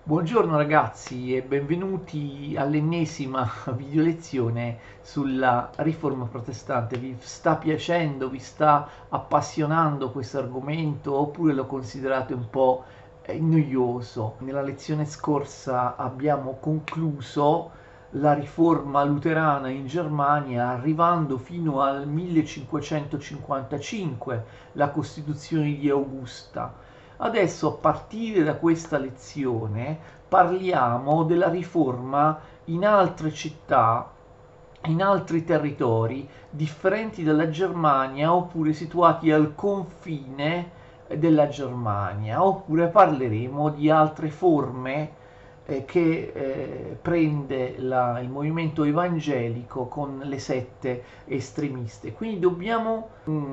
Buongiorno ragazzi e benvenuti all'ennesima video lezione sulla Riforma Protestante. Vi sta piacendo, vi sta appassionando questo argomento oppure lo considerate un po' noioso? Nella lezione scorsa abbiamo concluso la riforma luterana in Germania arrivando fino al 1555, la Costituzione di Augusta. Adesso, a partire da questa lezione, parliamo della riforma in altre città, in altri territori differenti dalla Germania oppure situati al confine della Germania, oppure parleremo di altre forme che prende il movimento evangelico con le sette estremiste. Quindi dobbiamo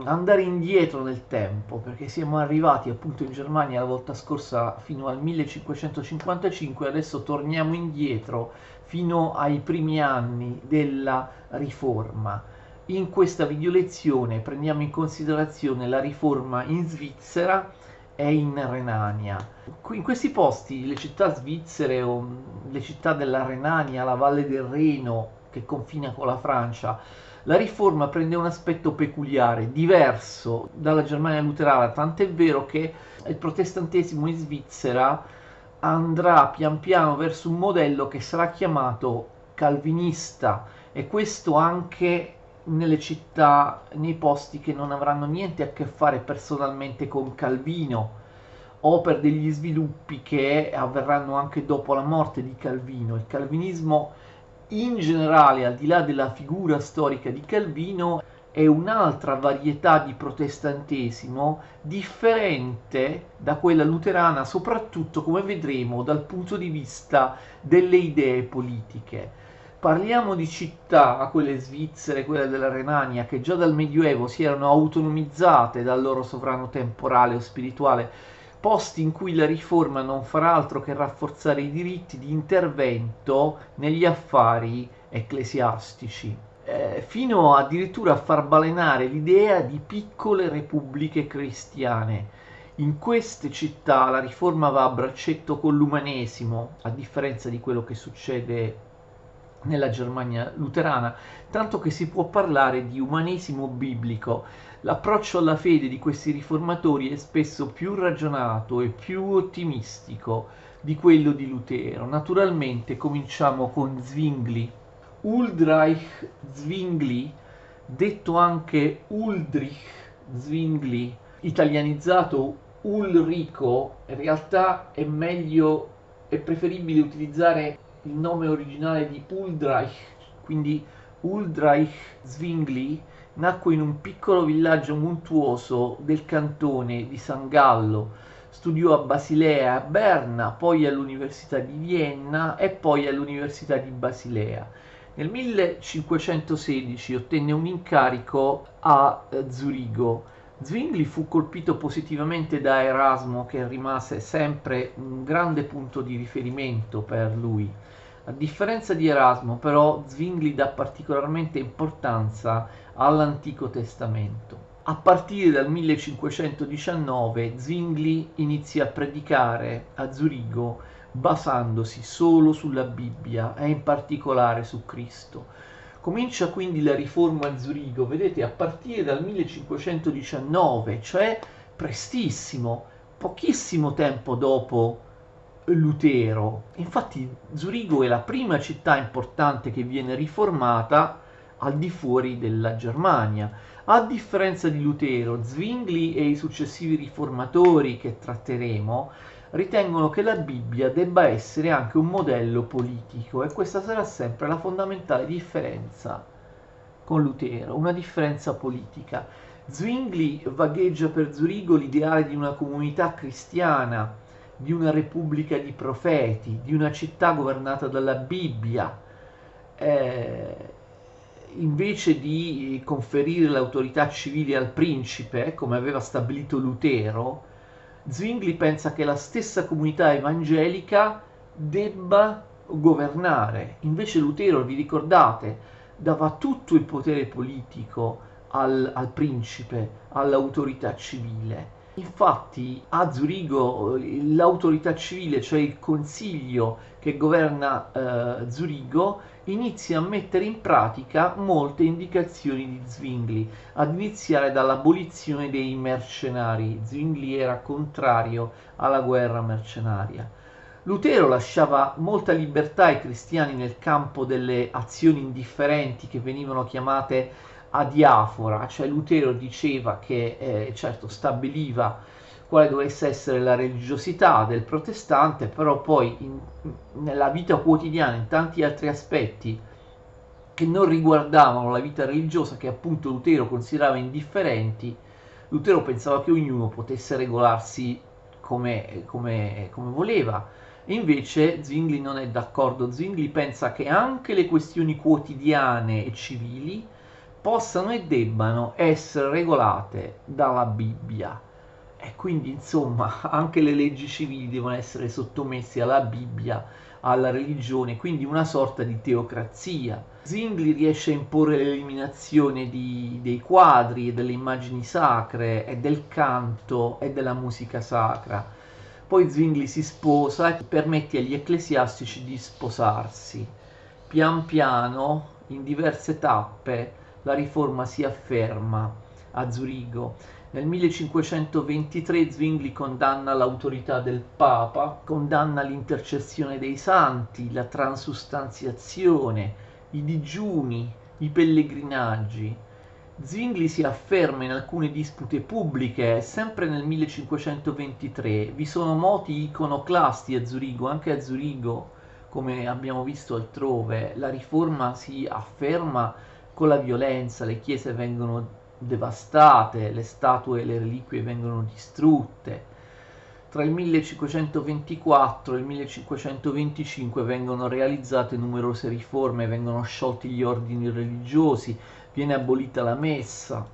andare indietro nel tempo, perché siamo arrivati appunto in Germania la volta scorsa fino al 1555, adesso torniamo indietro fino ai primi anni della Riforma. In questa video lezione prendiamo in considerazione la riforma in Svizzera e in Renania. In questi posti, le città svizzere o le città della Renania, la Valle del Reno che confina con la Francia, la riforma prende un aspetto peculiare, diverso dalla Germania luterana, tant'è vero che il protestantesimo in Svizzera andrà pian piano verso un modello che sarà chiamato calvinista, e questo anche nelle città, nei posti che non avranno niente a che fare personalmente con Calvino, o per degli sviluppi che avverranno anche dopo la morte di Calvino. Il calvinismo in generale, al di là della figura storica di Calvino, è un'altra varietà di protestantesimo differente da quella luterana, soprattutto, come vedremo, dal punto di vista delle idee politiche. Parliamo di città, quelle svizzere, quelle della Renania, che già dal Medioevo si erano autonomizzate dal loro sovrano temporale o spirituale, posti in cui la riforma non farà altro che rafforzare i diritti di intervento negli affari ecclesiastici, fino addirittura a far balenare l'idea di piccole repubbliche cristiane. In queste città la riforma va a braccetto con l'umanesimo, a differenza di quello che succede nella Germania luterana, tanto che si può parlare di umanesimo biblico. L'approccio alla fede di questi riformatori è spesso più ragionato e più ottimistico di quello di Lutero. Naturalmente cominciamo con Zwingli. Huldreich Zwingli, detto anche Uldrich Zwingli, italianizzato Ulrico, in realtà è preferibile utilizzare il nome originale di Huldreich, quindi Huldreich Zwingli nacque in un piccolo villaggio montuoso del cantone di San Gallo, studiò a Basilea e a Berna, poi all'Università di Vienna e poi all'Università di Basilea. Nel 1516 ottenne un incarico a Zurigo. Zwingli fu colpito positivamente da Erasmo, che rimase sempre un grande punto di riferimento per lui. A differenza di Erasmo, però, Zwingli dà particolarmente importanza all'Antico Testamento. A partire dal 1519 Zwingli inizia a predicare a Zurigo basandosi solo sulla Bibbia e in particolare su Cristo. Comincia quindi la riforma a Zurigo, vedete, a partire dal 1519, cioè prestissimo, pochissimo tempo dopo Lutero. Infatti Zurigo è la prima città importante che viene riformata al di fuori della Germania. A differenza di Lutero, Zwingli e i successivi riformatori che tratteremo ritengono che la Bibbia debba essere anche un modello politico, e questa sarà sempre la fondamentale differenza con Lutero, una differenza politica. Zwingli vagheggia per Zurigo l'ideale di una comunità cristiana, di una repubblica di profeti, di una città governata dalla Bibbia. Invece di conferire l'autorità civile al principe, come aveva stabilito Lutero, Zwingli pensa che la stessa comunità evangelica debba governare. Invece Lutero, vi ricordate, dava tutto il potere politico al principe, all'autorità civile. Infatti a Zurigo l'autorità civile, cioè il consiglio che governa Zurigo, inizia a mettere in pratica molte indicazioni di Zwingli, ad iniziare dall'abolizione dei mercenari. Zwingli era contrario alla guerra mercenaria. Lutero lasciava molta libertà ai cristiani nel campo delle azioni indifferenti che venivano chiamate adiafora, cioè Lutero diceva che certo stabiliva quale dovesse essere la religiosità del protestante, però poi nella vita quotidiana, in tanti altri aspetti che non riguardavano la vita religiosa, che appunto Lutero considerava indifferenti, Lutero pensava che ognuno potesse regolarsi come voleva. E invece Zwingli non è d'accordo. Zwingli pensa che anche le questioni quotidiane e civili possano e debbano essere regolate dalla Bibbia. E quindi, insomma, anche le leggi civili devono essere sottomesse alla Bibbia, alla religione, quindi una sorta di teocrazia. Zwingli riesce a imporre l'eliminazione dei quadri e delle immagini sacre e del canto e della musica sacra. Poi Zwingli si sposa e permette agli ecclesiastici di sposarsi. Pian piano, in diverse tappe, la riforma si afferma a Zurigo. Nel 1523 Zwingli condanna l'autorità del Papa, condanna l'intercessione dei santi, la transustanziazione, i digiuni, i pellegrinaggi. Zwingli si afferma in alcune dispute pubbliche, sempre nel 1523. Vi sono moti iconoclasti a Zurigo, anche a Zurigo, come abbiamo visto altrove. La riforma si afferma con la violenza, le chiese vengono devastate, le statue e le reliquie vengono distrutte. Tra il 1524 e il 1525 vengono realizzate numerose riforme, vengono sciolti gli ordini religiosi, viene abolita la messa,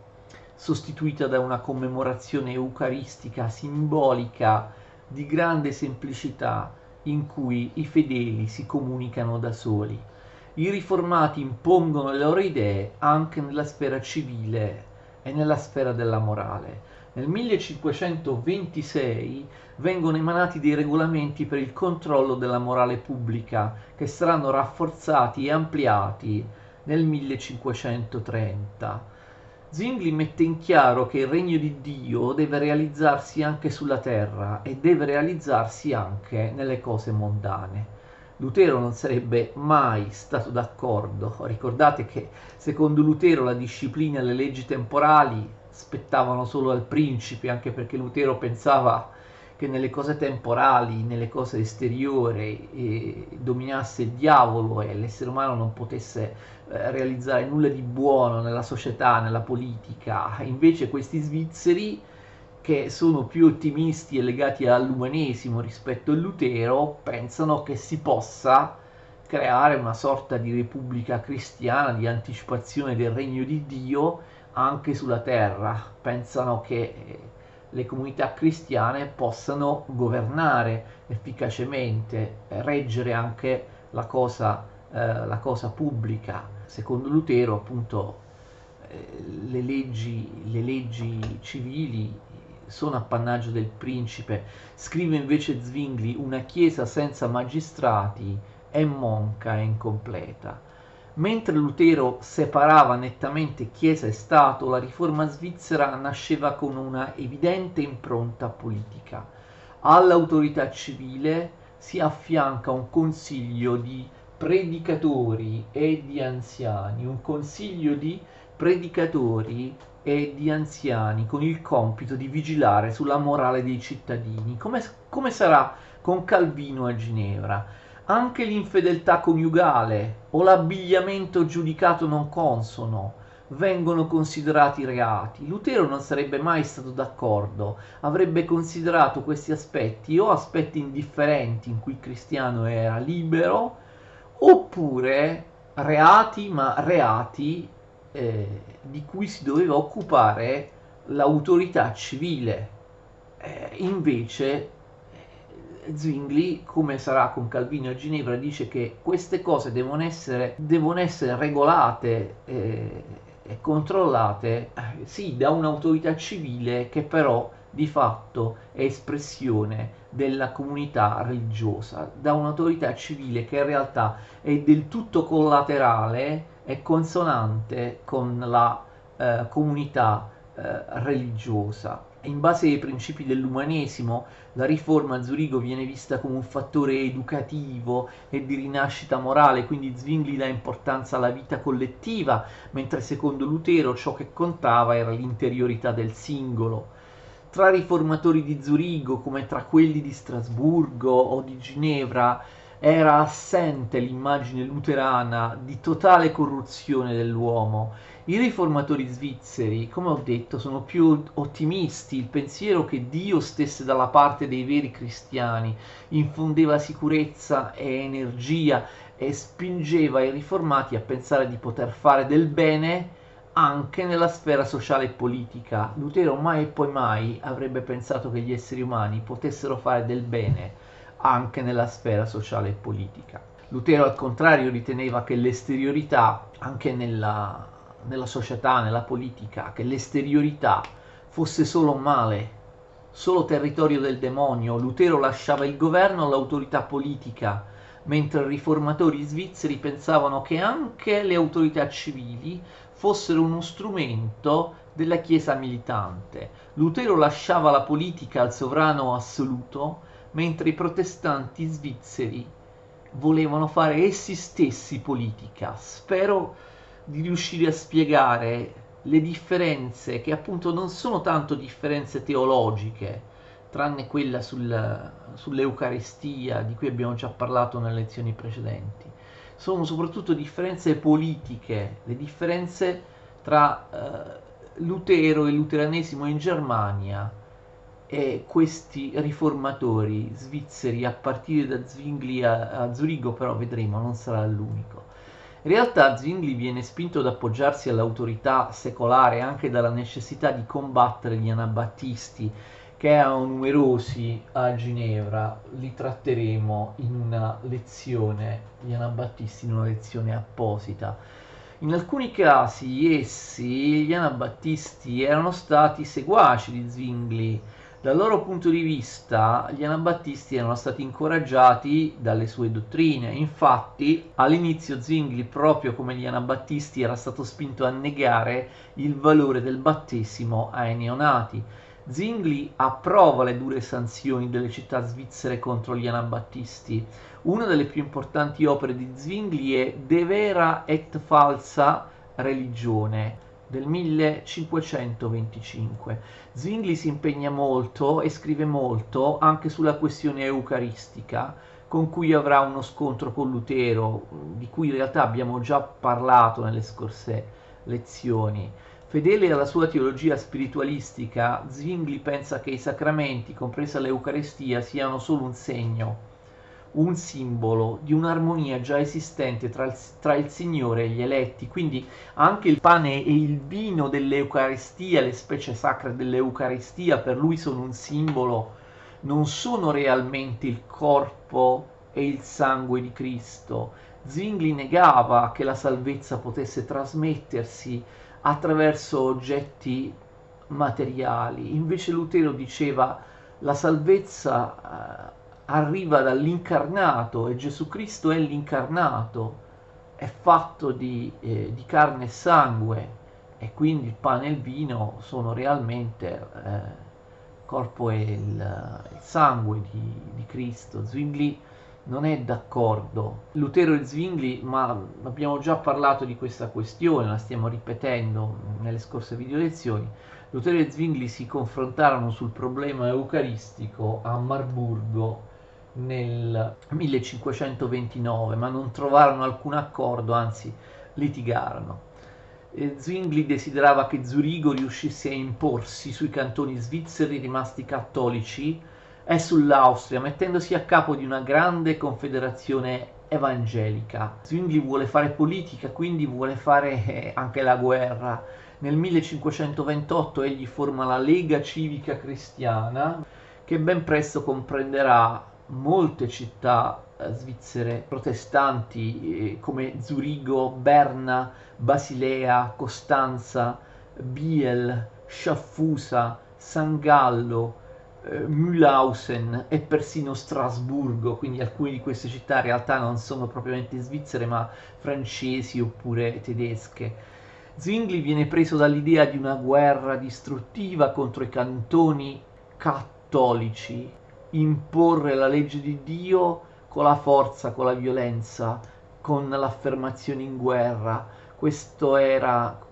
sostituita da una commemorazione eucaristica simbolica di grande semplicità in cui i fedeli si comunicano da soli. I riformati impongono le loro idee anche nella sfera civile e nella sfera della morale. Nel 1526 vengono emanati dei regolamenti per il controllo della morale pubblica che saranno rafforzati e ampliati nel 1530. Zwingli mette in chiaro che il regno di Dio deve realizzarsi anche sulla terra e deve realizzarsi anche nelle cose mondane. Lutero non sarebbe mai stato d'accordo. Ricordate che secondo Lutero la disciplina e le leggi temporali spettavano solo al principe, anche perché Lutero pensava che nelle cose temporali, nelle cose esteriori, dominasse il diavolo e l'essere umano non potesse realizzare nulla di buono nella società, nella politica. Invece questi svizzeri, che sono più ottimisti e legati all'umanesimo rispetto a Lutero, pensano che si possa creare una sorta di repubblica cristiana, di anticipazione del regno di Dio anche sulla terra. Pensano che le comunità cristiane possano governare efficacemente, reggere anche la cosa pubblica. Secondo Lutero, appunto, le leggi civili sono appannaggio del principe. Scrive invece Zwingli: una chiesa senza magistrati è monca e incompleta. Mentre Lutero separava nettamente Chiesa e Stato, la riforma svizzera nasceva con una evidente impronta politica. All'autorità civile si affianca un consiglio di predicatori e di anziani, un consiglio di predicatori e di anziani con il compito di vigilare sulla morale dei cittadini, come sarà con Calvino a Ginevra. Anche l'infedeltà coniugale o l'abbigliamento giudicato non consono vengono considerati reati. Lutero non sarebbe mai stato d'accordo, avrebbe considerato questi aspetti o aspetti indifferenti in cui il cristiano era libero, oppure reati, ma reati di cui si doveva occupare l'autorità civile. Invece Zwingli, come sarà con Calvino a Ginevra, dice che queste cose devono essere regolate e controllate, sì, da un'autorità civile che però di fatto è espressione della comunità religiosa, da un'autorità civile che in realtà è del tutto collaterale e consonante con la comunità religiosa. In base ai principi dell'umanesimo, la riforma a Zurigo viene vista come un fattore educativo e di rinascita morale, quindi Zwingli dà importanza alla vita collettiva, mentre secondo Lutero ciò che contava era l'interiorità del singolo. Tra i riformatori di Zurigo, come tra quelli di Strasburgo o di Ginevra, era assente l'immagine luterana di totale corruzione dell'uomo. I riformatori svizzeri, come ho detto, sono più ottimisti. Il pensiero che Dio stesse dalla parte dei veri cristiani infondeva sicurezza e energia e spingeva i riformati a pensare di poter fare del bene anche nella sfera sociale e politica. Lutero mai e poi mai avrebbe pensato che gli esseri umani potessero fare del bene anche nella sfera sociale e politica. Lutero al contrario riteneva che l'esteriorità, anche nella società, nella politica, che l'esteriorità fosse solo male, solo territorio del demonio. Lutero lasciava il governo all'autorità politica, mentre i riformatori svizzeri pensavano che anche le autorità civili fossero uno strumento della Chiesa militante. Lutero lasciava la politica al sovrano assoluto, mentre i protestanti svizzeri volevano fare essi stessi politica. Spero di riuscire a spiegare le differenze, che appunto non sono tanto differenze teologiche, tranne quella sull'Eucaristia, di cui abbiamo già parlato nelle lezioni precedenti. Sono soprattutto differenze politiche, le differenze tra Lutero e il luteranesimo in Germania e questi riformatori svizzeri a partire da Zwingli a Zurigo, però vedremo, non sarà l'unico. In realtà Zwingli viene spinto ad appoggiarsi all'autorità secolare anche dalla necessità di combattere gli anabattisti, che erano numerosi a Ginevra. Li tratteremo in una lezione, gli anabattisti, in una lezione apposita. In alcuni casi essi, gli anabattisti, erano stati seguaci di Zwingli. Dal loro punto di vista, gli anabattisti erano stati incoraggiati dalle sue dottrine. Infatti, all'inizio Zwingli, proprio come gli anabattisti, era stato spinto a negare il valore del battesimo ai neonati. Zwingli approva le dure sanzioni delle città svizzere contro gli anabattisti. Una delle più importanti opere di Zwingli è De vera et falsa religione del 1525. Zwingli si impegna molto e scrive molto anche sulla questione eucaristica, con cui avrà uno scontro con Lutero, di cui in realtà abbiamo già parlato nelle scorse lezioni. Fedele alla sua teologia spiritualistica, Zwingli pensa che i sacramenti, compresa l'Eucaristia, siano solo un segno, un simbolo di un'armonia già esistente tra il Signore e gli eletti. Quindi anche il pane e il vino dell'Eucaristia, le specie sacre dell'Eucaristia, per lui sono un simbolo, non sono realmente il corpo e il sangue di Cristo. Zwingli negava che la salvezza potesse trasmettersi attraverso oggetti materiali, invece Lutero diceva la salvezza arriva dall'incarnato e Gesù Cristo è l'incarnato, è fatto di carne e sangue, e quindi il pane e il vino sono realmente il corpo e il sangue di Cristo. Zwingli non è d'accordo. Lutero e Zwingli, ma abbiamo già parlato di questa questione, la stiamo ripetendo nelle scorse video lezioni. Lutero e Zwingli si confrontarono sul problema eucaristico a Marburgo nel 1529, ma non trovarono alcun accordo, anzi litigarono. Zwingli desiderava che Zurigo riuscisse a imporsi sui cantoni svizzeri rimasti cattolici e sull'Austria, mettendosi a capo di una grande confederazione evangelica. Zwingli vuole fare politica, quindi vuole fare anche la guerra. Nel 1528 egli forma la Lega Civica Cristiana, che ben presto comprenderà molte città svizzere protestanti come Zurigo, Berna, Basilea, Costanza, Biel, Sciaffusa, San Gallo, Mühlhausen e persino Strasburgo, quindi alcune di queste città in realtà non sono propriamente svizzere ma francesi oppure tedesche. Zwingli viene preso dall'idea di una guerra distruttiva contro i cantoni cattolici, imporre la legge di Dio con la forza, con la violenza, con l'affermazione in guerra. Questo era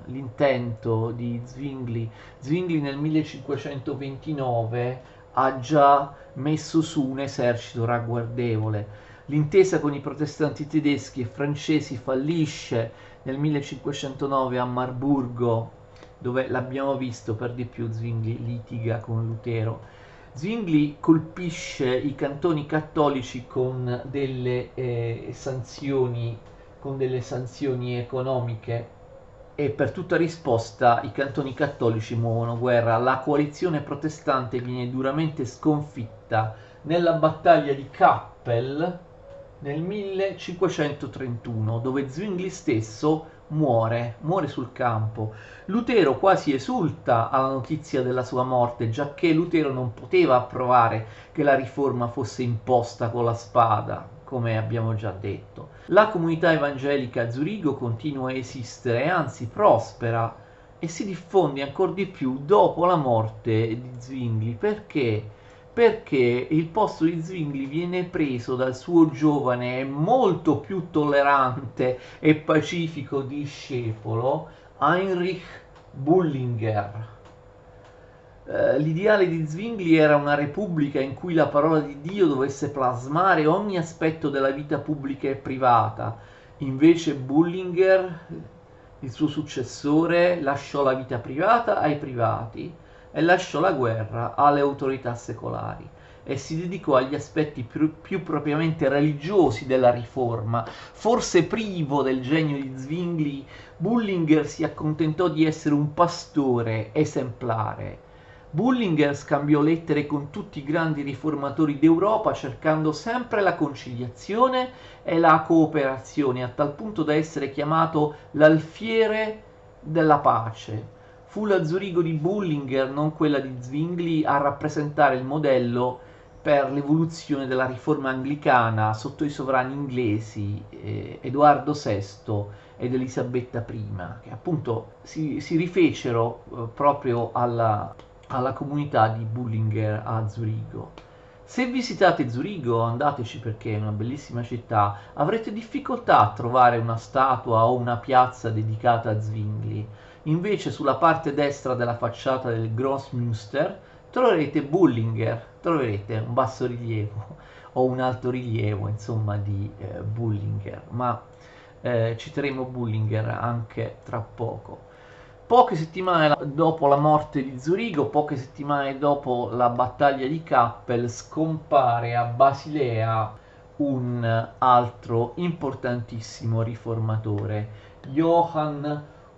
l'intento di Zwingli. Zwingli nel 1529 ha già messo su un esercito ragguardevole. L'intesa con i protestanti tedeschi e francesi fallisce nel 1509 a Marburgo, dove l'abbiamo visto per di più Zwingli litiga con Lutero. Zwingli colpisce i cantoni cattolici con con delle sanzioni economiche e per tutta risposta i cantoni cattolici muovono guerra. La coalizione protestante viene duramente sconfitta nella battaglia di Kappel nel 1531, dove Zwingli stesso muore sul campo. Lutero quasi esulta alla notizia della sua morte, giacché Lutero non poteva approvare che la riforma fosse imposta con la spada, come abbiamo già detto. La comunità evangelica a Zurigo continua a esistere e anzi prospera e si diffonde ancora di più dopo la morte di Zwingli. Perché? Perché il posto di Zwingli viene preso dal suo giovane e molto più tollerante e pacifico discepolo Heinrich Bullinger. L'ideale di Zwingli era una repubblica in cui la parola di Dio dovesse plasmare ogni aspetto della vita pubblica e privata. Invece Bullinger, il suo successore, lasciò la vita privata ai privati e lasciò la guerra alle autorità secolari e si dedicò agli aspetti più propriamente religiosi della riforma. Forse privo del genio di Zwingli, Bullinger si accontentò di essere un pastore esemplare. Bullinger scambiò lettere con tutti i grandi riformatori d'Europa cercando sempre la conciliazione e la cooperazione, a tal punto da essere chiamato l'alfiere della pace. Fu la Zurigo di Bullinger, non quella di Zwingli, a rappresentare il modello per l'evoluzione della riforma anglicana sotto i sovrani inglesi Edoardo VI ed Elisabetta I, che appunto si rifecero proprio alla comunità di Bullinger a Zurigo. Se visitate Zurigo, andateci perché è una bellissima città, avrete difficoltà a trovare una statua o una piazza dedicata a Zwingli. Invece sulla parte destra della facciata del Grossmünster troverete Bullinger, troverete un bassorilievo o un altorilievo, insomma, di Bullinger, ma citeremo Bullinger anche tra poco. Poche settimane dopo la morte di Zurigo, poche settimane dopo la battaglia di Kappel, scompare a Basilea un altro importantissimo riformatore, Johann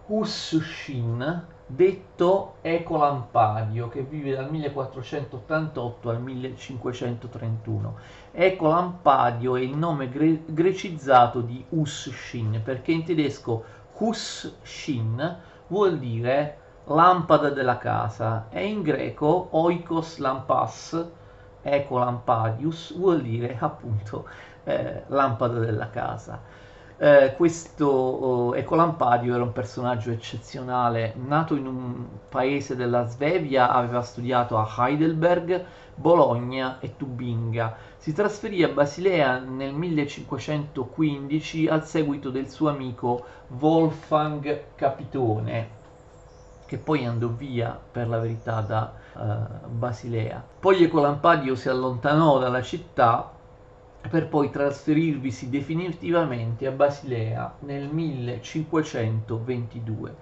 Husschin, detto Ecolampadio, che vive dal 1488 al 1531. Ecolampadio è il nome grecizzato di Husschin, perché in tedesco Husschin vuol dire lampada della casa e in greco oikos lampas, ecolampadius, vuol dire appunto lampada della casa. Questo Ecolampadio era un personaggio eccezionale, nato in un paese della Svevia, aveva studiato a Heidelberg, Bologna e Tubinga. Si trasferì a Basilea nel 1515 al seguito del suo amico Wolfgang Capitone, che poi andò via per la verità da Basilea. Poi Ecolampadio si allontanò dalla città per poi trasferirvisi definitivamente a Basilea nel 1522.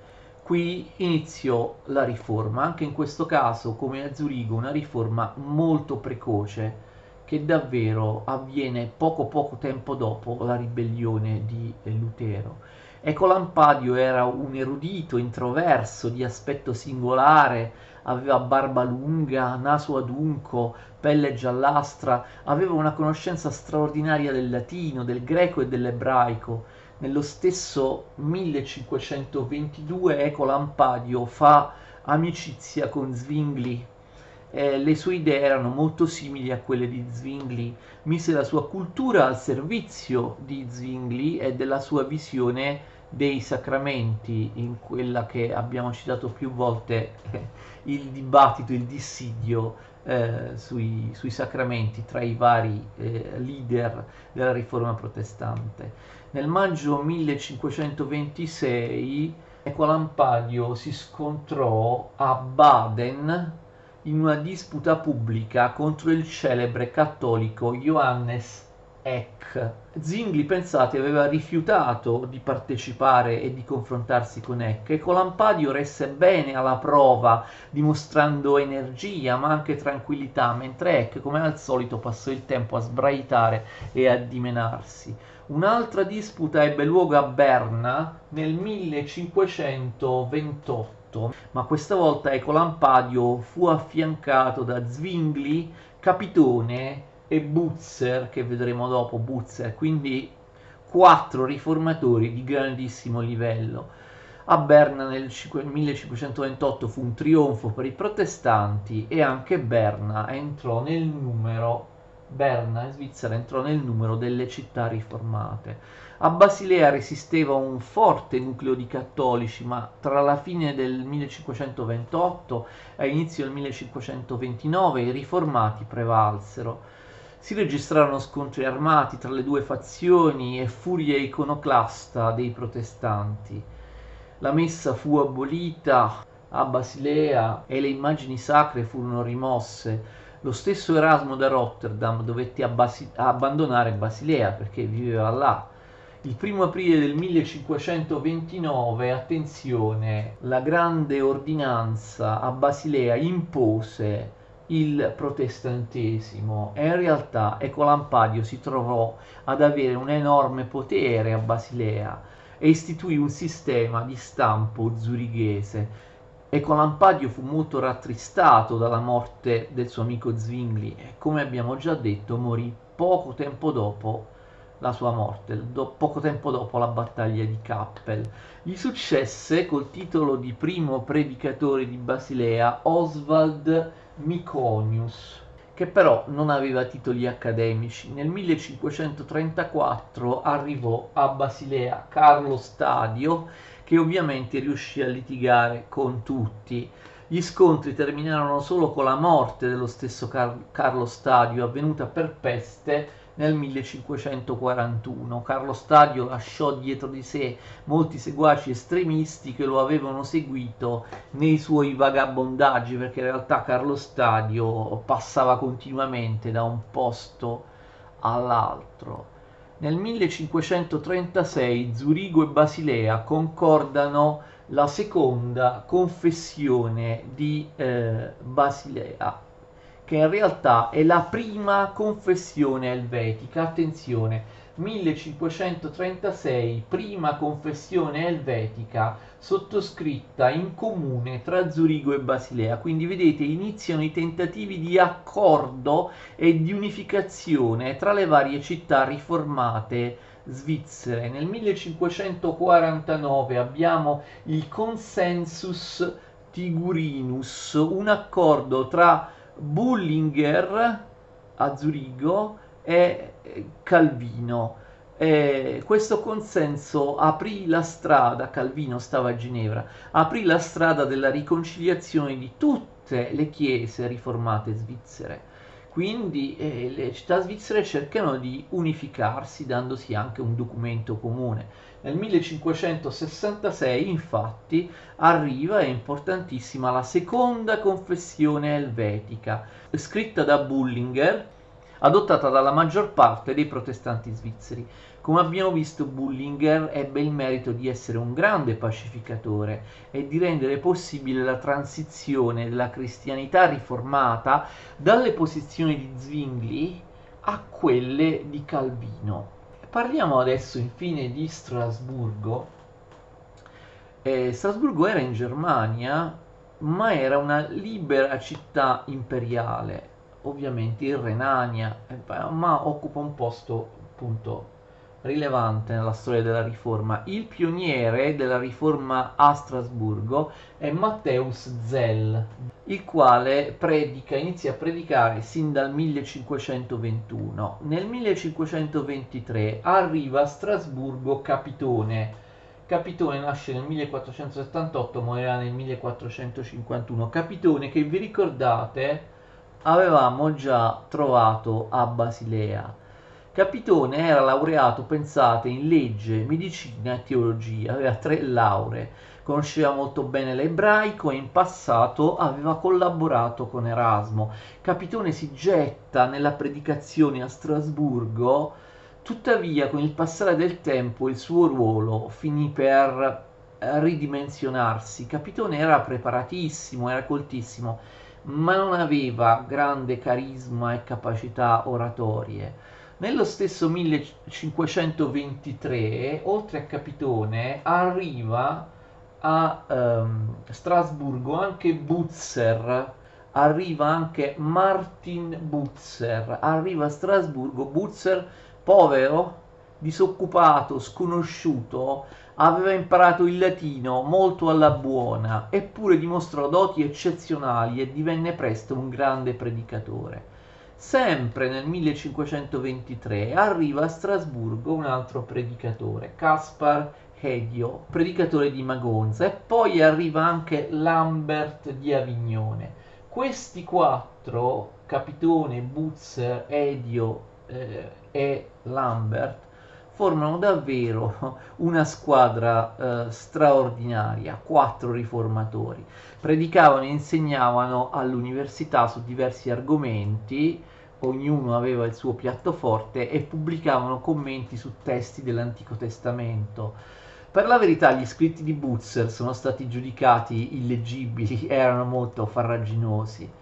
Qui iniziò la riforma, anche in questo caso, come a Zurigo, una riforma molto precoce che davvero avviene poco tempo dopo la ribellione di Lutero. Ecolampadio era un erudito introverso di aspetto singolare, aveva barba lunga, naso adunco, pelle giallastra, aveva una conoscenza straordinaria del latino, del greco e dell'ebraico. Nello stesso 1522 Ecolampadio fa amicizia con Zwingli. Le sue idee erano molto simili a quelle di Zwingli, mise la sua cultura al servizio di Zwingli e della sua visione dei sacramenti, in quella che abbiamo citato più volte, il dibattito, il dissidio sui sacramenti tra i vari leader della riforma protestante. Nel maggio 1526 Ecolampadio si scontrò a Baden in una disputa pubblica contro il celebre cattolico Johannes Eck. Zwingli, pensate, aveva rifiutato di partecipare e di confrontarsi con Eck, e Colampadio resse bene alla prova, dimostrando energia ma anche tranquillità, mentre Eck, come al solito, passò il tempo a sbraitare e a dimenarsi. Un'altra disputa ebbe luogo a Berna nel 1528, ma questa volta Ecolampadio fu affiancato da Zwingli, Capitone e Butzer, che vedremo dopo, Butzer, quindi 4 riformatori di grandissimo livello. A Berna nel 1528 fu un trionfo per i protestanti e anche Berna in Svizzera entrò nel numero delle città riformate. A Basilea resisteva un forte nucleo di cattolici, ma tra la fine del 1528 e l'inizio del 1529 i riformati prevalsero. Si registrarono scontri armati tra le due fazioni e furia iconoclasta dei protestanti. La messa fu abolita a Basilea e le immagini sacre furono rimosse. Lo stesso Erasmo da Rotterdam dovette abbandonare Basilea perché viveva là. Il 1° aprile del 1529, attenzione, la grande ordinanza a Basilea impose il protestantesimo e in realtà Ecolampadio si trovò ad avere un enorme potere a Basilea e istituì un sistema di stampo zurighese. Ecolampadio fu molto rattristato dalla morte del suo amico Zwingli e, come abbiamo già detto, morì poco tempo dopo la sua morte, poco tempo dopo la battaglia di Kappel. Gli successe col titolo di primo predicatore di Basilea Oswald Miconius, che però non aveva titoli accademici. Nel 1534 arrivò a Basilea Carlo Stadio, che ovviamente riuscì a litigare con tutti. Gli scontri terminarono solo con la morte dello stesso Carlo Stadio, avvenuta per peste nel 1541. Carlo Stadio lasciò dietro di sé molti seguaci estremisti che lo avevano seguito nei suoi vagabondaggi, perché in realtà Carlo Stadio passava continuamente da un posto all'altro. Nel 1536 Zurigo e Basilea concordano la seconda confessione di Basilea, che in realtà è la prima confessione elvetica. Attenzione, 1536, prima confessione elvetica sottoscritta in comune tra Zurigo e Basilea. Quindi vedete, iniziano i tentativi di accordo e di unificazione tra le varie città riformate svizzere. Nel 1549 abbiamo il Consensus Tigurinus, un accordo tra Bullinger a Zurigo e Calvino. Questo consenso aprì la strada, Calvino stava a Ginevra, aprì la strada della riconciliazione di tutte le chiese riformate svizzere. Quindi le città svizzere cercano di unificarsi dandosi anche un documento comune. Nel 1566 infatti arriva, è importantissima, la seconda confessione elvetica, scritta da Bullinger, adottata dalla maggior parte dei protestanti svizzeri. Come abbiamo visto, Bullinger ebbe il merito di essere un grande pacificatore e di rendere possibile la transizione della cristianità riformata dalle posizioni di Zwingli a quelle di Calvino. Parliamo adesso infine di Strasburgo. Strasburgo era in Germania, ma era una libera città imperiale, ovviamente in Renania, ma occupa un posto appunto rilevante nella storia della Riforma. Il pioniere della Riforma a Strasburgo è Matthäus Zell, il quale inizia a predicare sin dal 1521. Nel 1523 arriva a Strasburgo Capitone. Capitone nasce nel 1478, morirà nel 1451. Capitone che, vi ricordate, avevamo già trovato a Basilea. Capitone era laureato, pensate, in legge, medicina e teologia, aveva 3 lauree, conosceva molto bene l'ebraico e in passato aveva collaborato con Erasmo. Capitone si getta nella predicazione a Strasburgo, tuttavia con il passare del tempo il suo ruolo finì per ridimensionarsi. Capitone era preparatissimo, era coltissimo, ma non aveva grande carisma e capacità oratorie. Nello stesso 1523, oltre a Capitone, arriva a Strasburgo anche Butzer, arriva anche Martin Butzer, arriva a Strasburgo. Butzer, povero, disoccupato, sconosciuto, aveva imparato il latino molto alla buona, eppure dimostrò doti eccezionali e divenne presto un grande predicatore. Sempre nel 1523 arriva a Strasburgo un altro predicatore, Caspar Hedio, predicatore di Magonza, e poi arriva anche Lambert di Avignone. Questi 4, Capitone, Butzer, Hedio e Lambert, formano davvero una squadra straordinaria, 4 riformatori. Predicavano e insegnavano all'università su diversi argomenti, ognuno aveva il suo piatto forte, e pubblicavano commenti su testi dell'Antico Testamento. Per la verità gli scritti di Butzer sono stati giudicati illeggibili, erano molto farraginosi.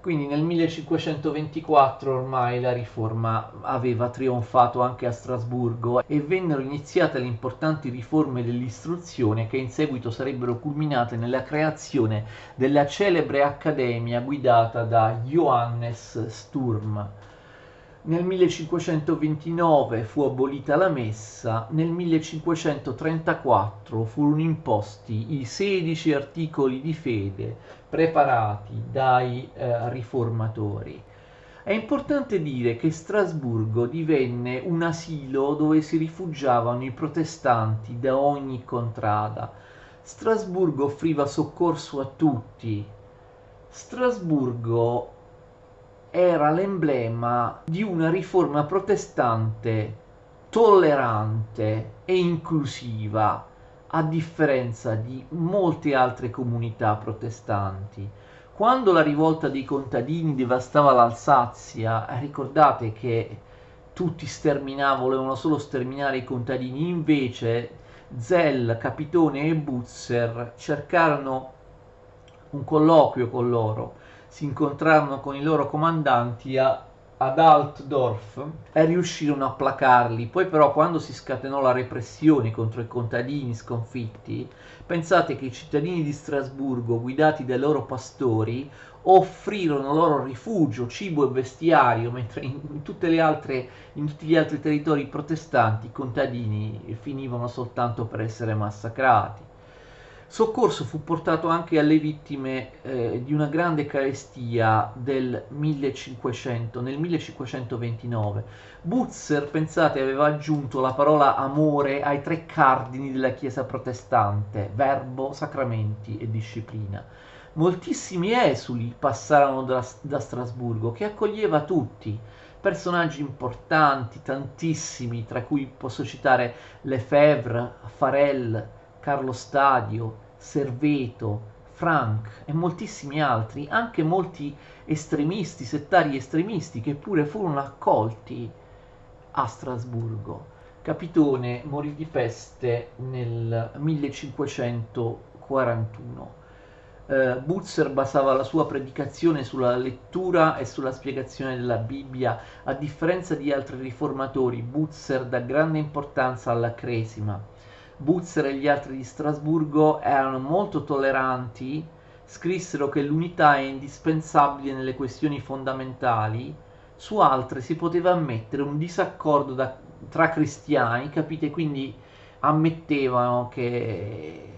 Quindi nel 1524 ormai la riforma aveva trionfato anche a Strasburgo e vennero iniziate le importanti riforme dell'istruzione che in seguito sarebbero culminate nella creazione della celebre accademia guidata da Johannes Sturm. Nel 1529 fu abolita la messa, nel 1534 furono imposti i 16 articoli di fede preparati dai riformatori. È importante dire che Strasburgo divenne un asilo dove si rifugiavano i protestanti da ogni contrada. Strasburgo offriva soccorso a tutti. Strasburgo era l'emblema di una riforma protestante tollerante e inclusiva, a differenza di molte altre comunità protestanti. Quando la rivolta dei contadini devastava l'Alsazia, ricordate che tutti volevano solo sterminare i contadini, invece Zell, Capitone e Butzer cercarono un colloquio con loro, si incontrarono con i loro comandanti ad Altdorf e riuscirono a placarli. Poi però, quando si scatenò la repressione contro i contadini sconfitti, pensate che i cittadini di Strasburgo, guidati dai loro pastori, offrirono loro rifugio, cibo e vestiario, mentre in tutti gli altri territori protestanti i contadini finivano soltanto per essere massacrati. Soccorso fu portato anche alle vittime di una grande carestia nel 1529. Butzer, pensate, aveva aggiunto la parola amore ai 3 cardini della Chiesa protestante: verbo, sacramenti e disciplina. Moltissimi esuli passarono da Strasburgo, che accoglieva tutti, personaggi importanti, tantissimi, tra cui posso citare Lefebvre, Farel, Carlo Stadio, Serveto, Frank e moltissimi altri, anche molti estremisti, settari estremisti, che pure furono accolti a Strasburgo. Capitone morì di peste nel 1541. Butzer basava la sua predicazione sulla lettura e sulla spiegazione della Bibbia. A differenza di altri riformatori, Butzer dà grande importanza alla cresima. Butzer e gli altri di Strasburgo erano molto tolleranti, scrissero che l'unità è indispensabile nelle questioni fondamentali, su altre si poteva ammettere un disaccordo tra cristiani, capite? Quindi ammettevano che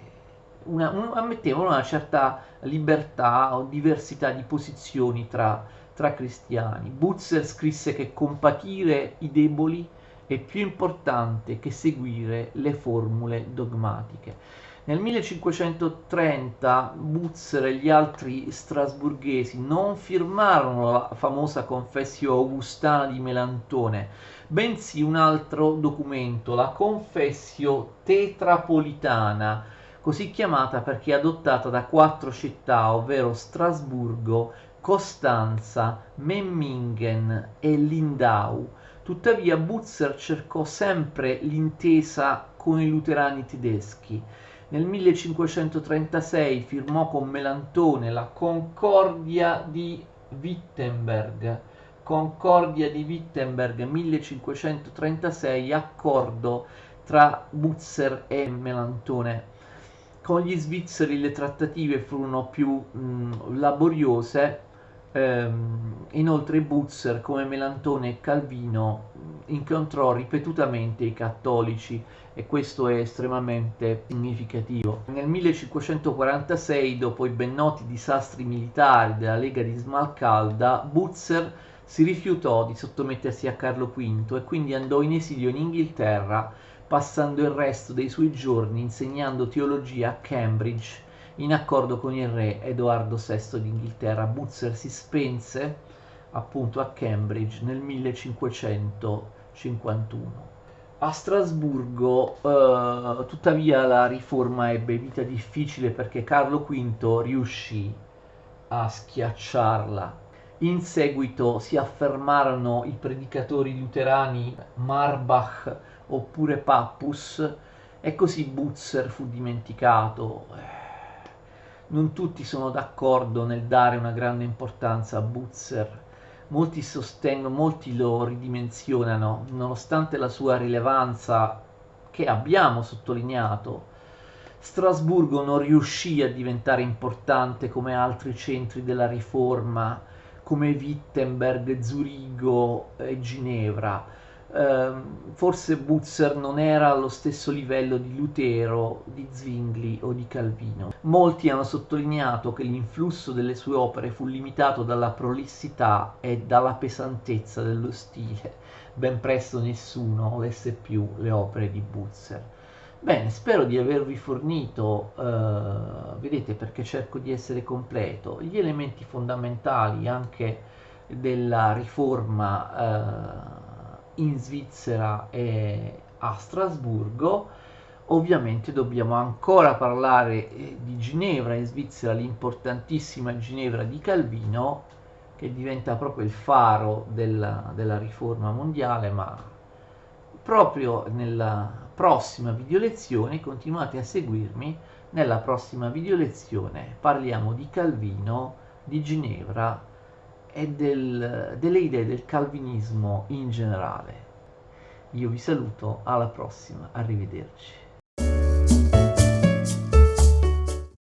ammettevano una certa libertà o diversità di posizioni tra cristiani. Butzer scrisse che compatire i deboli è più importante che seguire le formule dogmatiche. Nel 1530 Butzer e gli altri strasburghesi non firmarono la famosa Confessio Augustana di Melantone, bensì un altro documento, la Confessio Tetrapolitana, così chiamata perché adottata da 4 città, ovvero Strasburgo, Costanza, Memmingen e Lindau. Tuttavia Butzer cercò sempre l'intesa con i luterani tedeschi. Nel 1536 firmò con Melantone la Concordia di Wittenberg. Concordia di Wittenberg 1536, accordo tra Butzer e Melantone. Con gli svizzeri le trattative furono più laboriose. Inoltre Butzer, come Melantone e Calvino, incontrò ripetutamente i cattolici, e questo è estremamente significativo. Nel 1546, dopo i ben noti disastri militari della Lega di Smalcalda, Butzer si rifiutò di sottomettersi a Carlo V e quindi andò in esilio in Inghilterra, passando il resto dei suoi giorni insegnando teologia a Cambridge in accordo con il re Edoardo VI d'Inghilterra. Butzer si spense appunto a Cambridge nel 1551. A Strasburgo, tuttavia, la riforma ebbe vita difficile perché Carlo V riuscì a schiacciarla. In seguito si affermarono i predicatori luterani Marbach oppure Pappus, e così Butzer fu dimenticato. Non tutti sono d'accordo nel dare una grande importanza a Butzer. Molti lo ridimensionano, nonostante la sua rilevanza che abbiamo sottolineato. Strasburgo non riuscì a diventare importante come altri centri della Riforma, come Wittenberg, Zurigo e Ginevra. Forse Butzer non era allo stesso livello di Lutero, di Zwingli o di Calvino. Molti hanno sottolineato che l'influsso delle sue opere fu limitato dalla prolissità e dalla pesantezza dello stile. Ben presto nessuno lesse più le opere di Butzer. Bene, spero di avervi fornito, vedete perché cerco di essere completo, gli elementi fondamentali anche della riforma in Svizzera e a Strasburgo. Ovviamente dobbiamo ancora parlare di Ginevra in Svizzera, l'importantissima Ginevra di Calvino, che diventa proprio il faro della riforma mondiale, ma proprio nella prossima video lezione continuate a seguirmi. Nella prossima video lezione parliamo di Calvino, di Ginevra e delle idee del calvinismo in generale. Io vi saluto, alla prossima, arrivederci.